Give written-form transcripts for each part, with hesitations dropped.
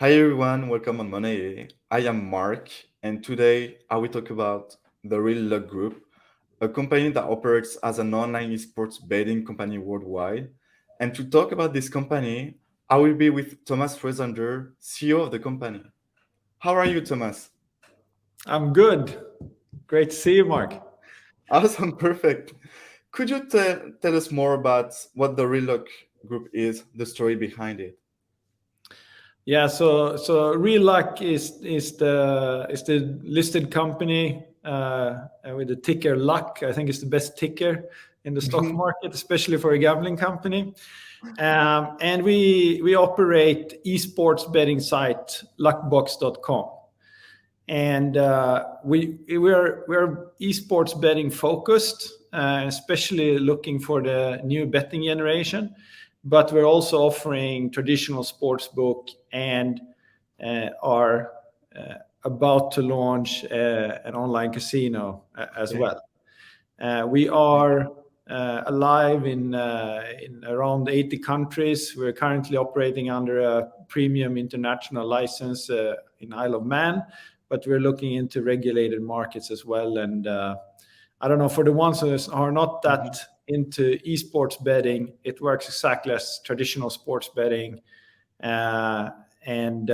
Hi everyone, welcome on Money. I am Mark, and today I will talk about the Real Luck Group, a company that operates as an online esports betting company worldwide. And to talk about this company, I will be with Thomas Rosander, CEO of the company. How are you, Thomas? I'm good. Great to see you, Mark. Awesome, perfect. Could you tell us more about what the Real Luck Group is, the story behind it? Yeah, so Real Luck is the listed company with the ticker Luck. I think it's the best ticker in the stock market, especially for a gambling company. And we operate esports betting site LUCK.V. And we're esports betting focused, especially looking for the new betting generation. But we're also offering traditional sports book and are about to launch an online casino as well. We are alive in around 80 countries. We're currently operating under a premium international license in Isle of Man, but we're looking into regulated markets as well. And I don't know, for the ones who are not that into esports betting, it works exactly as traditional sports betting. And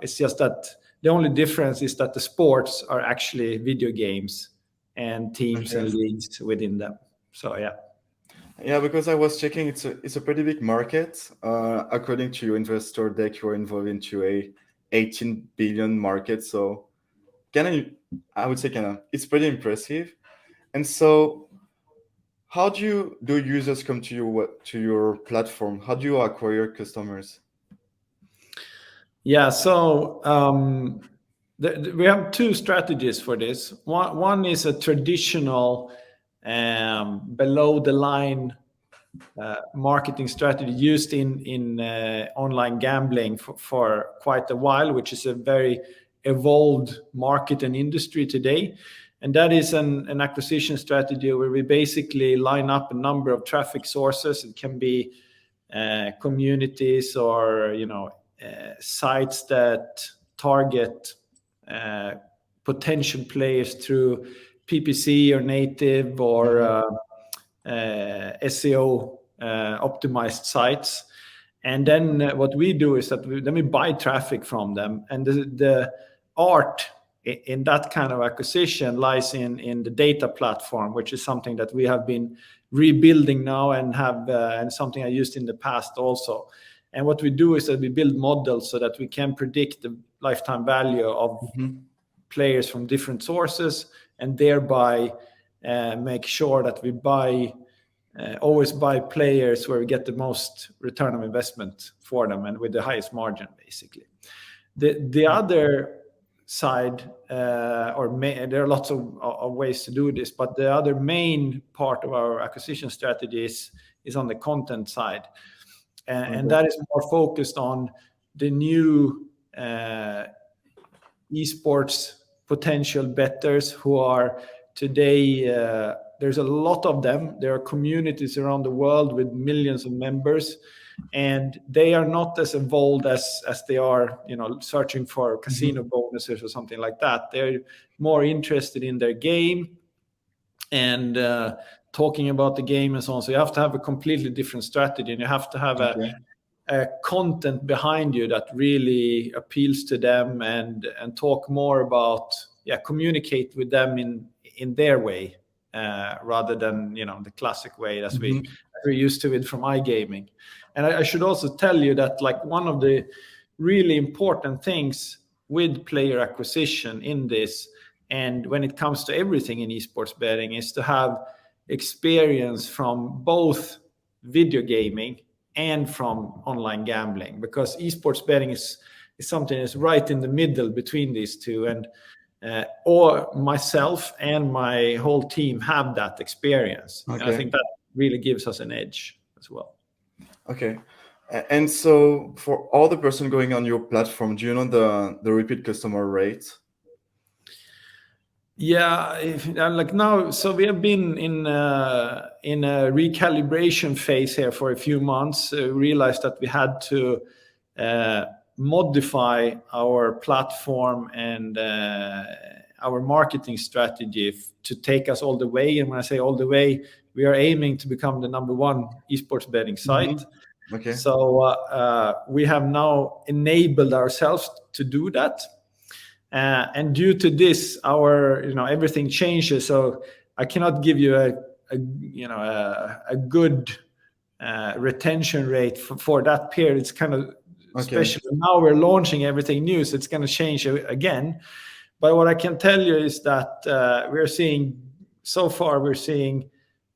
it's just that the only difference is that the sports are actually video games and teams and leagues within them. So yeah. Yeah, because I was checking, it's a pretty big market. According to your investor deck, you are involved into a 18 billion market. So I would say it's pretty impressive. And so, how do users come to your platform? How do you acquire customers? Yeah, so we have two strategies for this. One is a traditional below the line marketing strategy used in online gambling for quite a while, which is a very evolved market and industry today. And that is an acquisition strategy where we basically line up a number of traffic sources. It can be communities or sites that target potential players through PPC or native or SEO optimized sites. And then what we do is that we buy traffic from them. And the art in that kind of acquisition lies in the data platform, which is something that we have been rebuilding now and have and something I used in the past also. And what we do is that we build models so that we can predict the lifetime value of players from different sources, and thereby make sure that we always buy players where we get the most return of investment for them and with the highest margin, basically. The other side, there are lots of ways to do this, but the other main part of our acquisition strategy is on the content side. And that is more focused on the new esports potential bettors who are today, there's a lot of them. There are communities around the world with millions of members, and they are not as evolved as they are, searching for casino bonuses or something like that. They're more interested in their game and talking about the game and so on. So you have to have a completely different strategy, and you have to have a content behind you that really appeals to them and talk more about, communicate with them in their way, rather than the classic way that we're used to it from iGaming. And I should also tell you that one of the really important things with player acquisition in this, and when it comes to everything in esports betting, is to have experience from both video gaming and from online gambling, because esports betting is something that's right in the middle between these two. And or myself and my whole team have that experience. And I think that really gives us an edge as well. Okay. And so for all the person going on your platform, do you know the repeat customer rate? Yeah, now, so we have been in a recalibration phase here for a few months. Realized that we had to modify our platform and our marketing strategy to take us all the way. And when I say all the way, we are aiming to become the #1 esports betting site. Okay. So we have now enabled ourselves to do that. And due to this, our everything changes. So I cannot give you a good retention rate for that period. It's kind of special. Now we're launching everything new, so it's going to change again. But what I can tell you is that we're seeing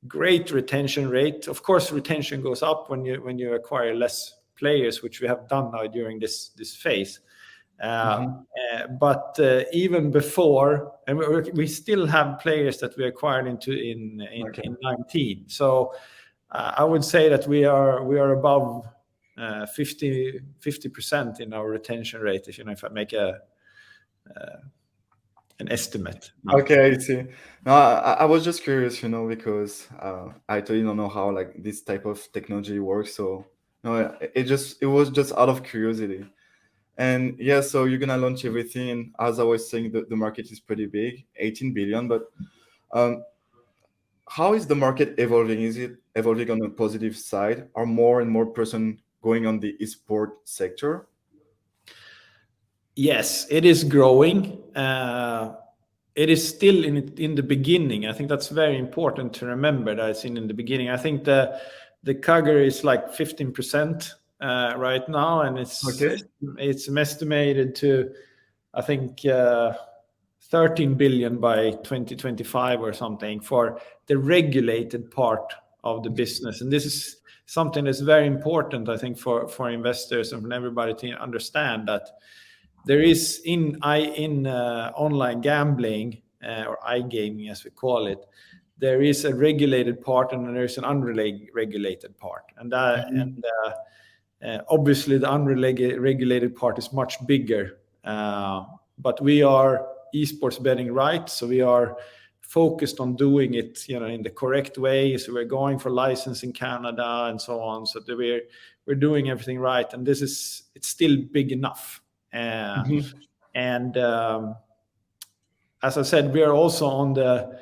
great retention rate. Of course, retention goes up when you acquire less players, which we have done now during this phase. But even before, and we still have players that we acquired in 19. So I would say that we are above 50% in our retention rate. If I make an estimate. Okay, I see. No, I was just curious, because I totally don't know how like this type of technology works. So it was just out of curiosity. And yeah, so you're gonna launch everything. And as I was saying, the market is pretty big, 18 billion. But how is the market evolving? Is it evolving on the positive side? Are more and more person going on the esport sector? Yes, it is growing. It is still in the beginning. I think that's very important to remember that it's in the beginning. I think the CAGR is like 15% right now, and it's estimated to, I think, 13 billion by 2025 or something for the regulated part of the business. And this is something that's very important, I think, for investors and for everybody to understand that there is in online gambling or iGaming, as we call it, there is a regulated part and there is an unregulated part. And obviously the unregulated part is much bigger. But we are esports betting right, so we are focused on doing it, in the correct way. So we're going for license in Canada and so on. So that we're doing everything right, and it's still big enough. And as I said, we are also on the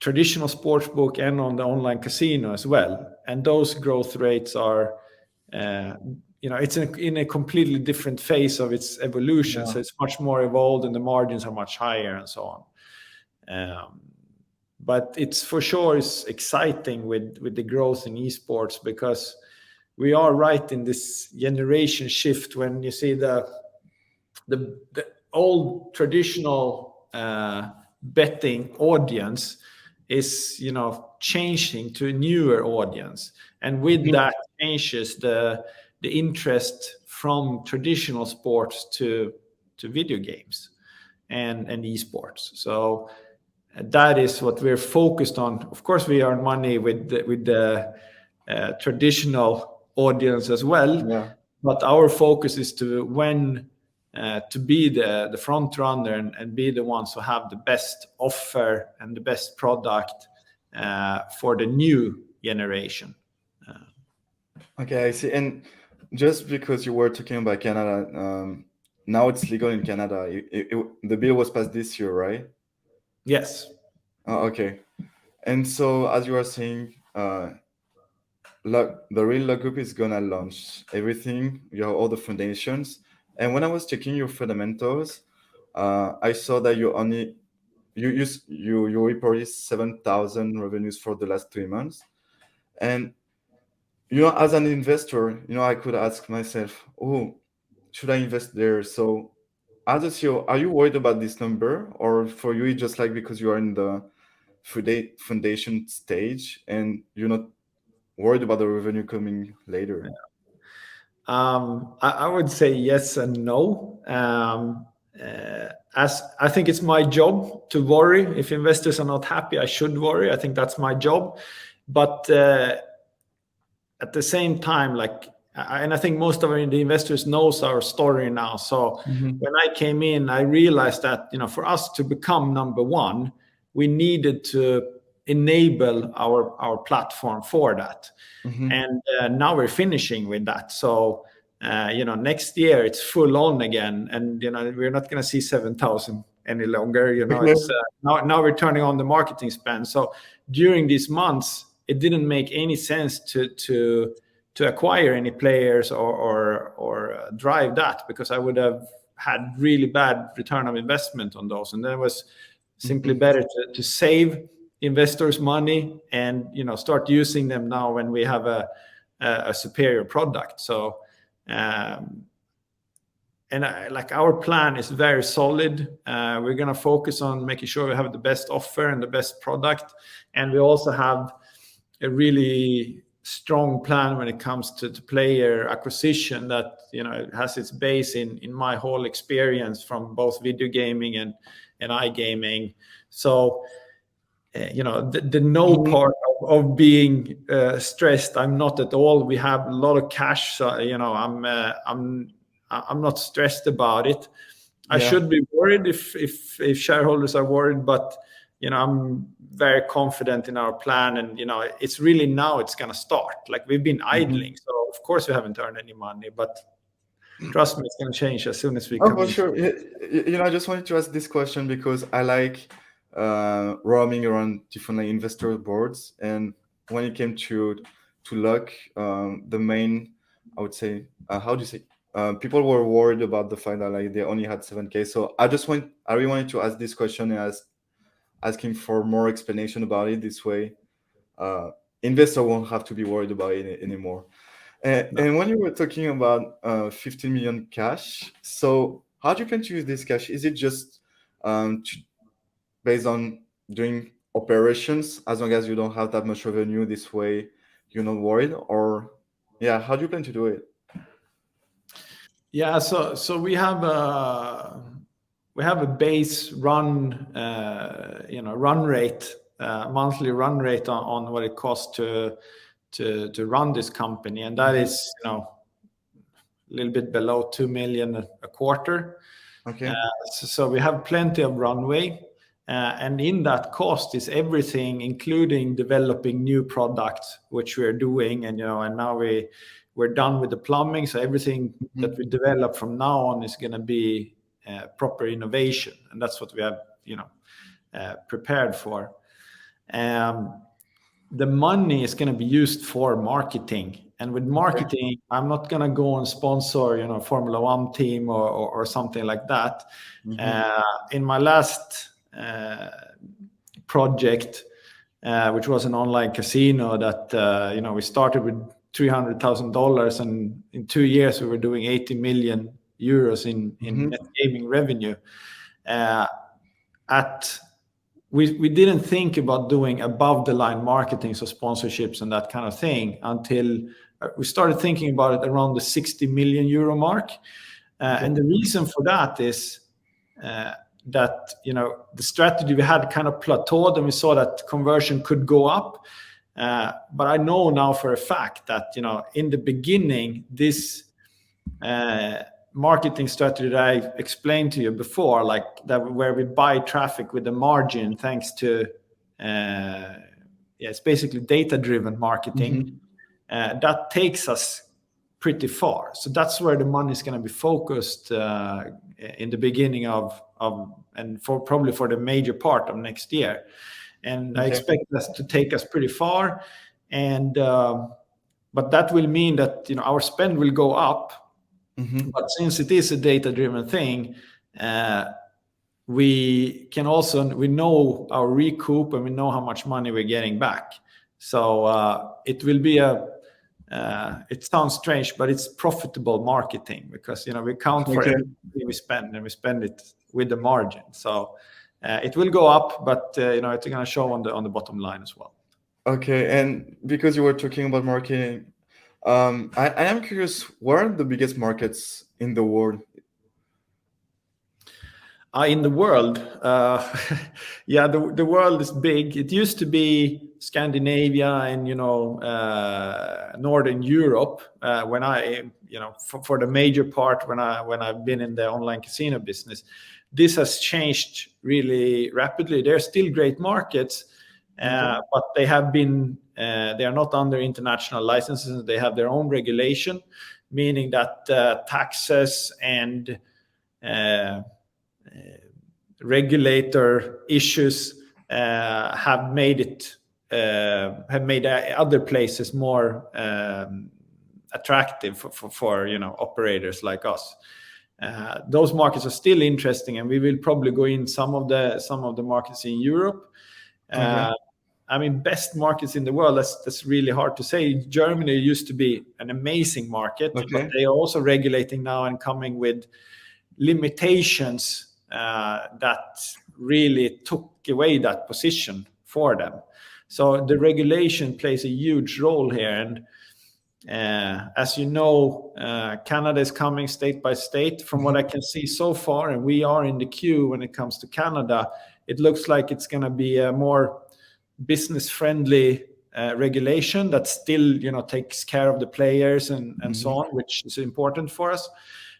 traditional sportsbook and on the online casino as well. And those growth rates are, it's in a completely different phase of its evolution. So it's much more evolved and the margins are much higher and so on. But it's for sure is exciting with the growth in esports, because we are right in this generation shift when you see the old traditional betting audience is changing to a newer audience, and with that changes the interest from traditional sports to video games and esports. So that is what we're focused on. Of course, we earn money with the traditional audience as well, but our focus is to be the front runner and be the ones who have the best offer and the best product for the new generation. Okay, I see. And just because you were talking about Canada, now it's legal in Canada. The bill was passed this year, right? Yes. Okay. And so, as you were saying, the real Luck Group is gonna launch everything. You have all the foundations. And when I was checking your fundamentals, I saw that you reported 7,000 revenues for the last 3 months. And as an investor, I could ask myself, oh, should I invest there? So as a CEO, are you worried about this number, or for you it's just like because you are in the foundation stage and you're not worried about the revenue coming later? I would say yes and no. As I think it's my job to worry. If investors are not happy, I should worry. I think that's my job. But at the same time, and I think most of the investors knows our story now. So when I came in, I realized that for us to become #1, we needed to enable our platform for that. And now we're finishing with that. So next year it's full on again, and we're not going to see 7,000 any longer. It's now we're turning on the marketing spend. So during these months, it didn't make any sense to acquire any players or drive that, because I would have had really bad return of investment on those, and then it was simply better to save investors money and start using them now when we have a superior product. So our plan is very solid. We're going to focus on making sure we have the best offer and the best product, and we also have a really strong plan when it comes to player acquisition that has its base in my whole experience from both video gaming and iGaming. So the no part of being stressed, I'm not at all. We have a lot of cash, so I'm not stressed about it. I should be worried if shareholders are worried, but I'm very confident in our plan, and it's really now it's going to start. Like, we've been idling, so of course we haven't earned any money, but trust me, it's going to change as soon as we come in. Sure. I just wanted to ask this question because I like roaming around different investor boards, and when it came to Luck, the main, I would say, how do you say, people were worried about the fact that they only had 7K. So I really wanted to ask this question and asking for more explanation about it. This way, investor won't have to be worried about it anymore. And when you were talking about 15 million cash, so how do you plan to use this cash? Is it just based on doing operations, as long as you don't have that much revenue, this way you're not worried? Or how do you plan to do it? So we have a base run rate, monthly run rate on what it costs to run this company, and that is a little bit below 2 million a quarter. Okay. So we have plenty of runway, and in that cost is everything, including developing new products, which we're doing, and and now we're done with the plumbing, so everything that we develop from now on is going to be proper innovation, and that's what we have prepared for. The money is going to be used for marketing, and with marketing, I'm not going to go and sponsor Formula One team or something like that. In my last project, which was an online casino that we started with $300,000, and in 2 years we were doing 80 million euros in net gaming revenue. We didn't think about doing above the line marketing, so sponsorships and that kind of thing, until we started thinking about it around the 60 million euro mark. And the reason for that is that the strategy we had kind of plateaued, and we saw that conversion could go up. But I know now for a fact that in the beginning, this marketing strategy that I explained to you before, like that, where we buy traffic with the margin, thanks to it's basically data-driven marketing, that takes us pretty far. So that's where the money is going to be focused in the beginning of and probably for the major part of next year. And I expect that to take us pretty far, and but that will mean that our spend will go up. But since it is a data-driven thing, we know our recoup, and we know how much money we're getting back. So it will be it sounds strange, but it's profitable marketing, because we count for everything we spend, and we spend it with the margin. So it will go up, but it's going to show on the bottom line as well. Okay, and because you were talking about marketing, I am curious, where are the biggest markets in the world? In the world, the world is big. It used to be Scandinavia and Northern Europe when I for the major part when I've been in the online casino business. This has changed really rapidly. They're still great markets, but they are not under international licenses. They have their own regulation. meaning that taxes and regulator issues have made other places more attractive for operators like us. Those markets are still interesting, and we will probably go in some of the markets in Europe. Okay. I mean, best markets in the world, that's really hard to say. Germany used to be an amazing market, Okay. but they are also regulating now and coming with limitations that really took away that position for them. So the regulation plays a huge role here. And as you know, Canada is coming state by state. From what I can see so far, and we are in the queue when it comes to Canada, it looks like it's going to be a more business-friendly regulation that still, takes care of the players and so on, which is important for us.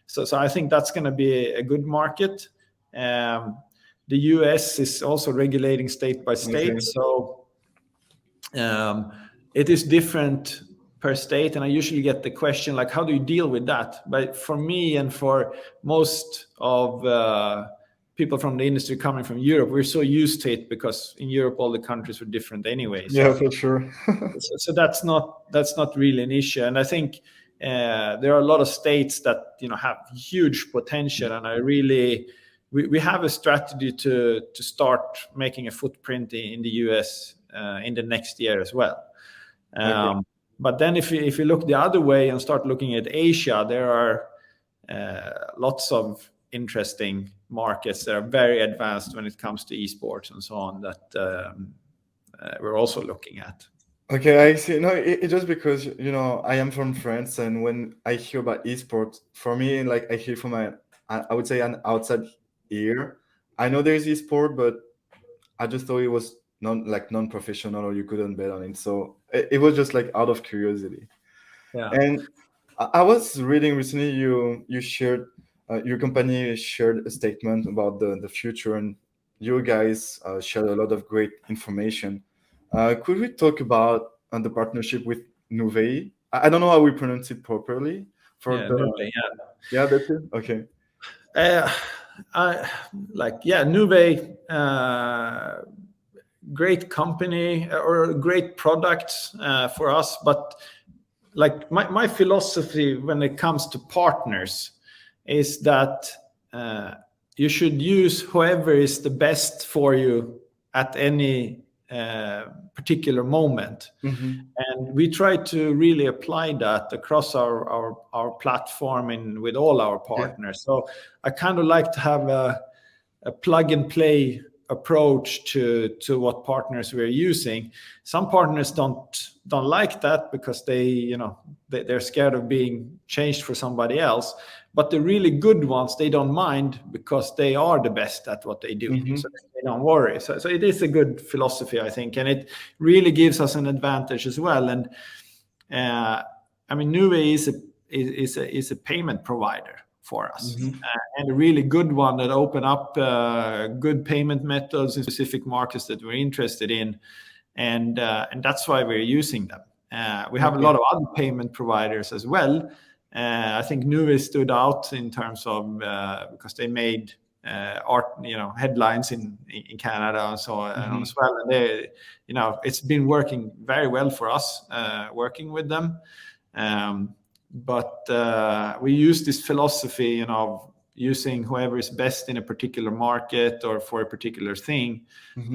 So I think that's going to be a good market. The US is also regulating state by state, Okay. so it is different per state. And I usually get the question like, how do you deal with that? But for me and for most of people from the industry coming from Europe, we're so used to it because in Europe all the countries were different anyway. Yeah, for sure. So that's not really an issue. And I think there are a lot of states that have huge potential, and we have a strategy to start making a footprint in the US in the next year as well. Okay. But then if you look the other way and start looking at Asia, there are lots of interesting markets that are very advanced when it comes to esports and so on that we're also looking at. Okay, I see. No, it's just because I am from France, and when I hear about esports, for me, like I hear from I would say an outside ear. I know there's esport, but I just thought it was non-professional, or you couldn't bet on it. So it was just like out of curiosity. Yeah. And I was reading recently, you shared your company shared a statement about the future, and you guys shared a lot of great information. Could we talk about the partnership with Nuvei? I don't know how we pronounce it properly. For Yeah, the Nuvei, Yeah, that's it. Okay. Nuvei, great company or great products for us, but like my philosophy when it comes to partners is that you should use whoever is the best for you at any particular moment. And we try to really apply that across our platform and with all our partners. So I kind of like to have a plug and play approach to what partners we're using. Some partners don't like that because they're scared of being changed for somebody else. But the really good ones, they don't mind because they are the best at what they do. So they don't worry. So it is a good philosophy, I think, and it really gives us an advantage as well. And I mean, Nuvei is a payment provider for us, and a really good one that open up good payment methods in specific markets that we're interested in, and that's why we're using them. We have a lot of other payment providers as well. I think Nuvei stood out in terms of because they made headlines in Canada and so on as well, and they it's been working very well for us working with them. But we use this philosophy, of using whoever is best in a particular market or for a particular thing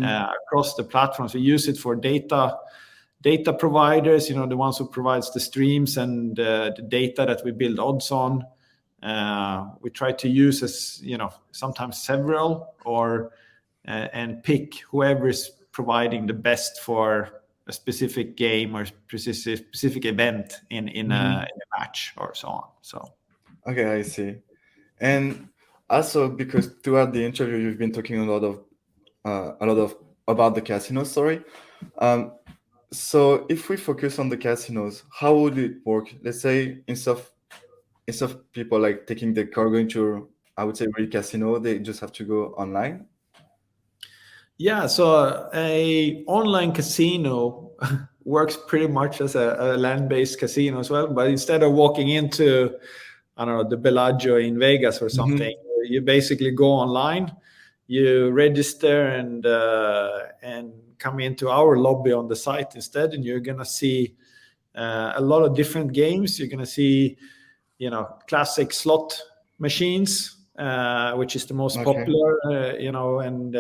across the platforms. We use it for data providers, the ones who provides the streams and the data that we build odds on. We try to use as sometimes several and pick whoever is providing the best for a specific game or specific event in a match or so on. So Okay, I see. And also because throughout the interview you've been talking a lot of about the casinos. Sorry. So if we focus on the casinos, how would it work? Let's say instead of people like taking the car going to, I would say, real casino, they just have to go online. Yeah, so a online casino works pretty much as a land-based casino as well. But instead of walking into, I don't know, the Bellagio in Vegas or something, you basically go online, you register and come into our lobby on the site instead, and you're gonna see a lot of different games. You're gonna see, you know, classic slot machines, which is the most popular, you know, and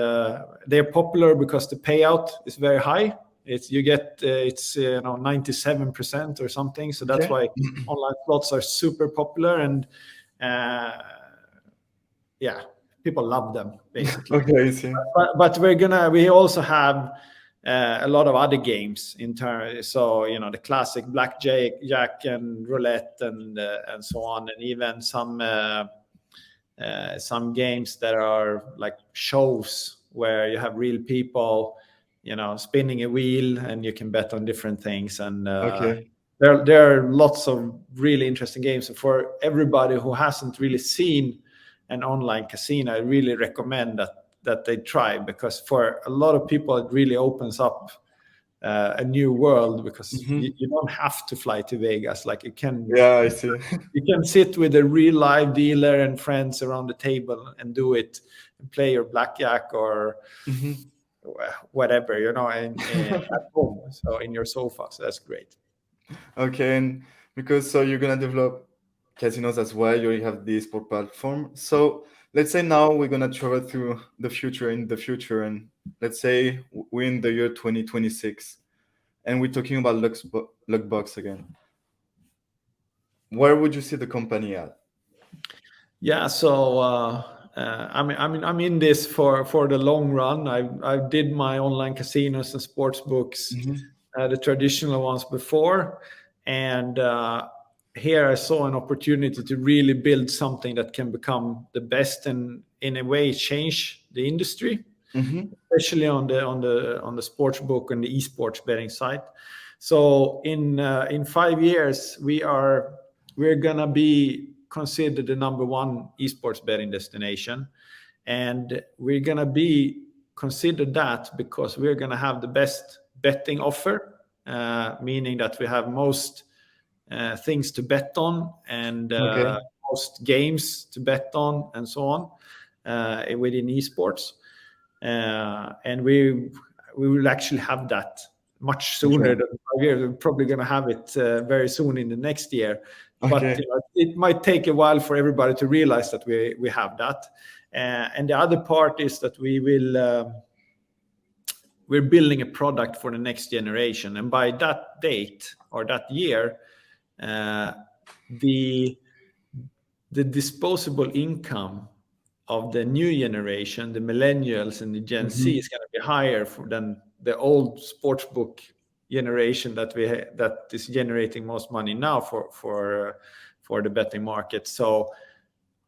they're popular because the payout is very high. It's you get it's you know 97% or something, so that's why online slots are super popular, and yeah, people love them basically. Okay, I see. But we also have a lot of other games in terms, so you know, the classic blackjack and roulette and so on, and even some games that are like shows where you have real people, you know, spinning a wheel and you can bet on different things. And there are lots of really interesting games. So for everybody who hasn't really seen an online casino, I really recommend that they try, because for a lot of people it really opens up a new world, because you don't have to fly to Vegas. Like you can, I see. you can sit with a real live dealer and friends around the table and do it, and play your blackjack or whatever, you know, and at home, so in your sofa. So that's great. Okay, and because so you're gonna develop casinos as well, you already have the sport platform. So let's say now we're gonna travel through the future, and let's say we're in the year 2026, and we're talking about Luckbox again. Where would you see the company at? Yeah, so I'm in this for the long run. I did my online casinos and sports books, the traditional ones before, and here I saw an opportunity to really build something that can become the best and in a way change the industry, especially on the sports book and the esports betting side. So in 5 years we're gonna be considered the number one esports betting destination, and we're gonna be considered that because we're gonna have the best betting offer, meaning that we have most things to bet on, and most games to bet on, and so on within esports, and we will actually have that much sooner than 5 years. We're probably going to have it very soon in the next year. But you know, it might take a while for everybody to realize that we have that. And the other part is that we're building a product for the next generation. And by that date or that year, the disposable income of the new generation, the millennials and the Gen Z, is going to be higher than the old sportsbook generation that is generating most money now for the betting market. So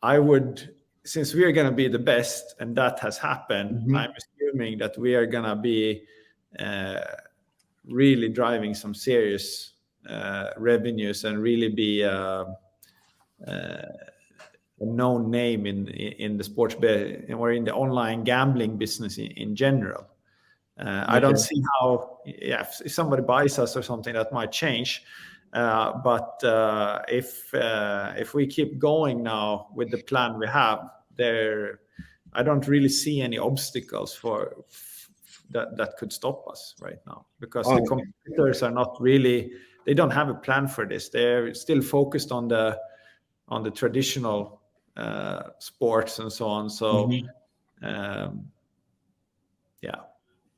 I would, since we are going to be the best and that has happened, I'm assuming that we are going to be really driving some serious revenues and really be a known name in the sports bet or in the online gambling business in general. I don't see how, if somebody buys us or something, that might change. But if we keep going now with the plan we have there, I don't really see any obstacles for that could stop us right now, because the competitors are not really, they don't have a plan for this. They're still focused on the traditional sports and so on. So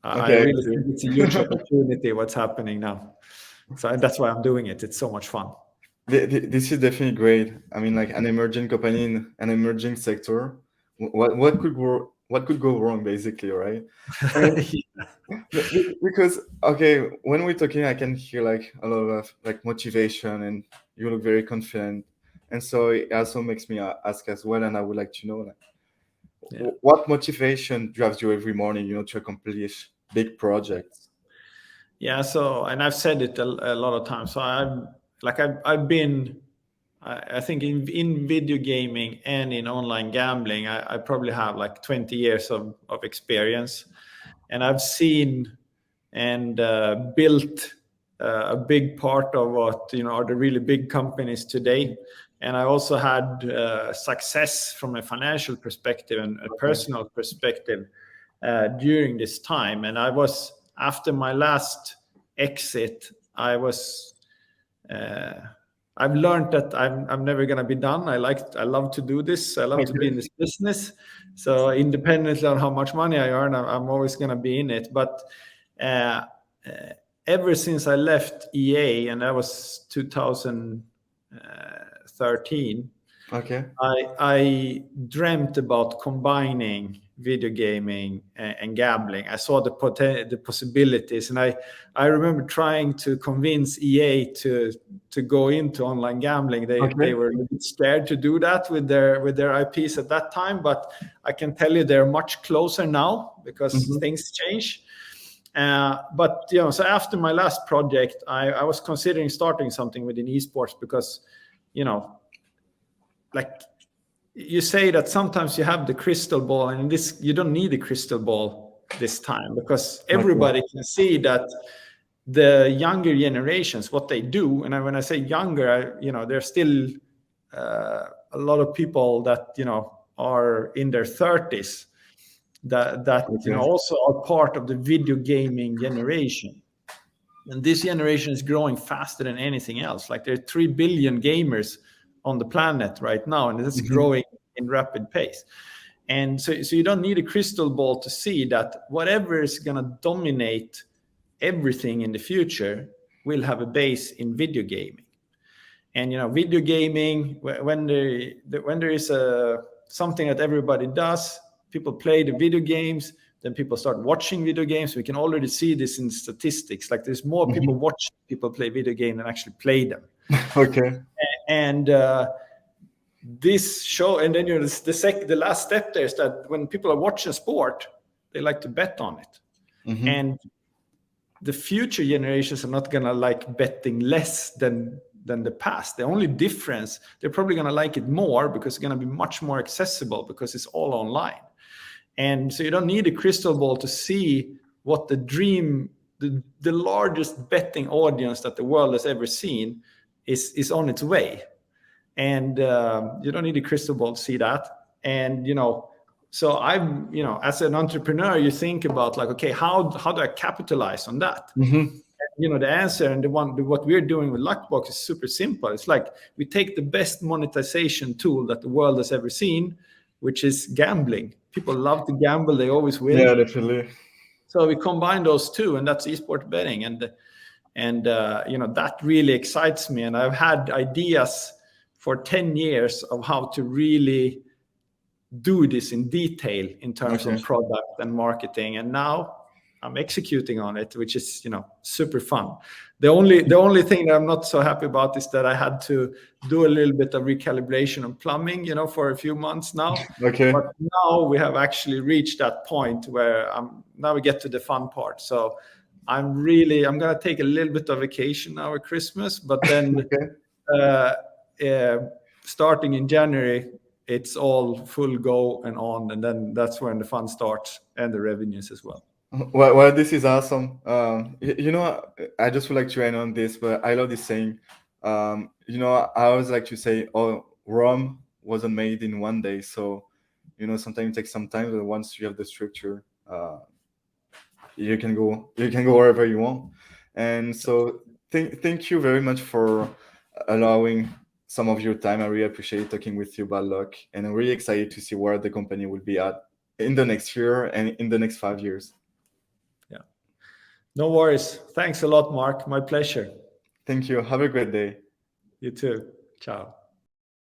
I really think it's a huge opportunity what's happening now. So that's why I'm doing it. It's so much fun. This is definitely great. I mean, like an emerging company in an emerging sector. What could go wrong, basically, right? Because when we're talking, I can hear like a lot of like motivation, and you look very confident, and so it also makes me ask as well. And I would like to know, like, what motivation drives you every morning, you know, to accomplish big projects? Yeah. So, and I've said it a lot of times. So I've been, I think in video gaming and in online gambling, I probably have like 20 years of experience, and I've seen and built a big part of what are the really big companies today. And I also had success from a financial perspective and a personal perspective during this time. And I was, after my last exit, I've learned that I'm never going to be done. I love to do this. I love to be in this business. So independently on how much money I earn, I'm always going to be in it. But ever since I left EA, and that was 2013, I dreamt about combining video gaming and gambling. I saw the possibilities, and I remember trying to convince EA to go into online gambling. They were a bit scared to do that with their IPs at that time, but I can tell you they're much closer now because things change. But so after my last project, I was considering starting something within esports because like you say that sometimes you have the crystal ball, and this you don't need a crystal ball this time, because everybody can see that the younger generations, what they do. And when I say younger, there's still a lot of people that are in their 30s that also are part of the video gaming generation. And this generation is growing faster than anything else. Like there are 3 billion gamers on the planet right now, and it's growing in rapid pace. And so you don't need a crystal ball to see that whatever is going to dominate everything in the future will have a base in video gaming. And video gaming, when there is something that everybody does, people play the video games, then people start watching video games. We can already see this in statistics. Like there's more people watch people play video games than actually play them. And this show, and then the last step there is that when people are watching sport, they like to bet on it. And the future generations are not gonna like betting less than the past. The only difference, they're probably gonna like it more because it's gonna be much more accessible because it's all online. And so you don't need a crystal ball to see what the largest betting audience that the world has ever seen is on its way. And you don't need a crystal ball to see that. And so I'm as an entrepreneur, you think about like, okay, how do I capitalize on that? And, the answer, and what we're doing with Luckbox is super simple. It's like we take the best monetization tool that the world has ever seen, which is gambling. People love to gamble; they always win. Yeah, definitely. So we combine those two, and that's esports betting, and that really excites me. And I've had ideas for 10 years of how to really do this in detail in terms of product and marketing, and now I'm executing on it, which is super fun. The only thing that I'm not so happy about is that I had to do a little bit of recalibration and plumbing for a few months now. But now we have actually reached that point where now we get to the fun part. So I'm gonna take a little bit of vacation now at Christmas, but then starting in January, it's all full go and on, and then that's when the fun starts and the revenues as well. Well, this is awesome. I just would like to end on this, but I love this saying. I always like to say, "Oh, Rome wasn't made in one day." So, sometimes it takes some time, but once you have the structure, you can go wherever you want. And so, thank you very much for allowing some of your time. I really appreciate talking with you about Luck, and I'm really excited to see where the company will be at in the next year and in the next 5 years. Yeah, no worries. Thanks a lot, Mark. My pleasure. Thank you. Have a great day. You too. Ciao.